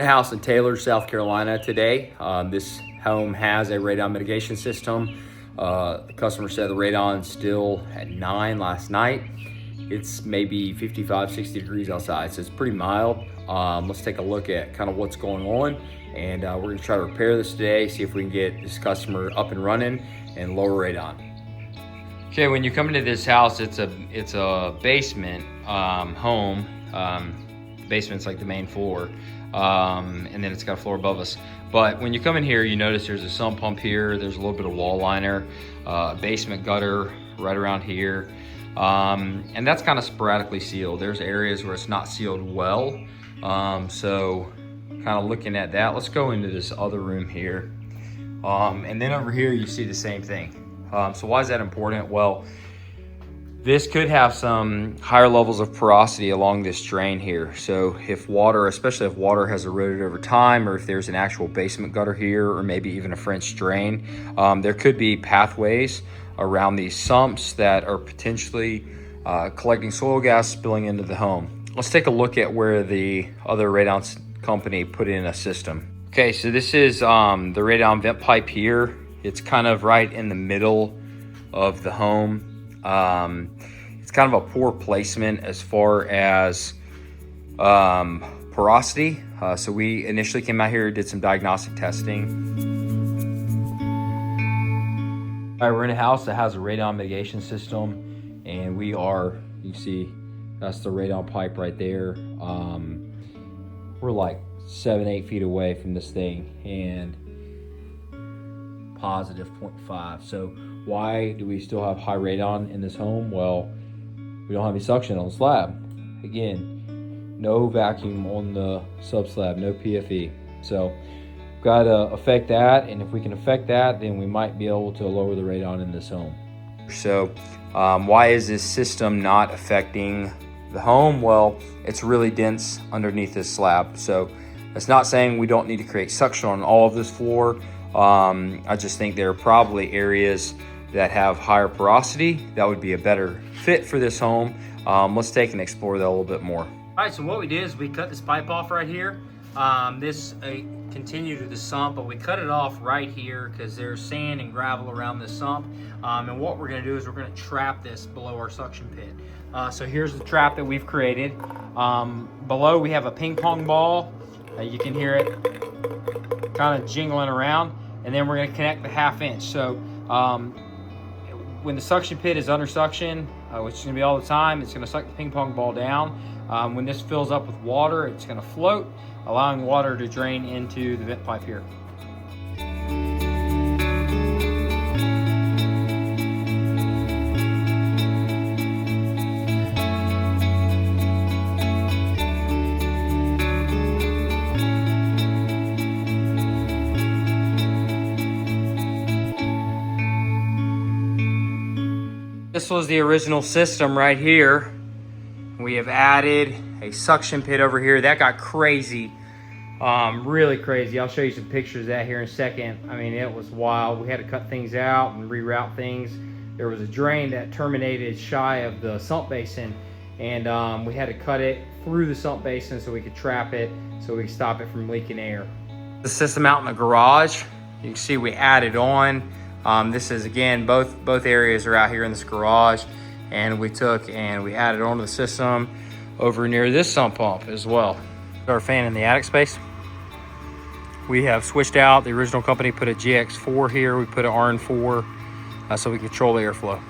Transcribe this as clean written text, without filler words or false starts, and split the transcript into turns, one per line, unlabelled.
A house in Taylor, South Carolina today. This home has a radon mitigation system. The customer said the radon's still at 9 last night. It's maybe 55, 60 degrees outside, so it's pretty mild. Let's take a look at kind of what's going on, and we're gonna try to repair this today, see if we can get this customer up and running and lower radon. Okay, when you come into this house, it's a basement home. Basement's like the main floor, and then it's got a floor above us. But when you come in here, you notice there's a sump pump here, there's a little bit of wall liner, basement gutter right around here, and that's kind of sporadically sealed. There's areas where it's not sealed well, so kind of looking at that. Let's go into this other room here, and then over here you see the same thing. So why is that important? Well, this could have some higher levels of porosity along this drain here. So if water, especially if water has eroded over time, or if there's an actual basement gutter here, or maybe even a French drain, there could be pathways around these sumps that are potentially collecting soil gas spilling into the home. Let's take a look at where the other radon company put in a system. Okay, so this is the radon vent pipe here. It's kind of right in the middle of the home. It's kind of a poor placement as far as porosity. So we initially came out here, did some diagnostic testing. All right, we're in a house that has a radon mitigation system, and we are, you see, that's the radon pipe right there. We're like 7-8 feet away from this thing, and positive 0.5. So why do we still have high radon in this home? Well, we don't have any suction on the slab. Again, no vacuum on the sub slab, no PFE. So we've got to affect that, and if we can affect that, then we might be able to lower the radon in this home. So why is this system not affecting the home? Well, it's really dense underneath this slab. So that's not saying we don't need to create suction on all of this floor. I just think there are probably areas that have higher porosity that would be a better fit for this home. Let's take and explore that a little bit more.
All right, so what we did is we cut this pipe off right here. This continued to the sump, but we cut it off right here because there's sand and gravel around this sump. And what we're gonna do is we're gonna trap this below our suction pit. So here's the trap that we've created. Below we have a ping pong ball. You can hear it kind of jingling around, and then we're going to connect the 1/2 inch. So when the suction pit is under suction, which is going to be all the time, it's going to suck the ping pong ball down. When this fills up with water, it's going to float, allowing water to drain into the vent pipe here. This was the original system right here. We have added a suction pit over here. That got crazy, really crazy. I'll show you some pictures of that here in a second. I mean, it was wild. We had to cut things out and reroute things. There was a drain that terminated shy of the sump basin, and we had to cut it through the sump basin so we could trap it, so we could stop it from leaking air. The system out in the garage, you can see we added on. This is, again, both areas are out here in this garage, and we took and we added onto the system over near this sump pump as well. Our fan in the attic space, we have switched out. The original company put a GX4 here. We put an RN4 so we control the airflow.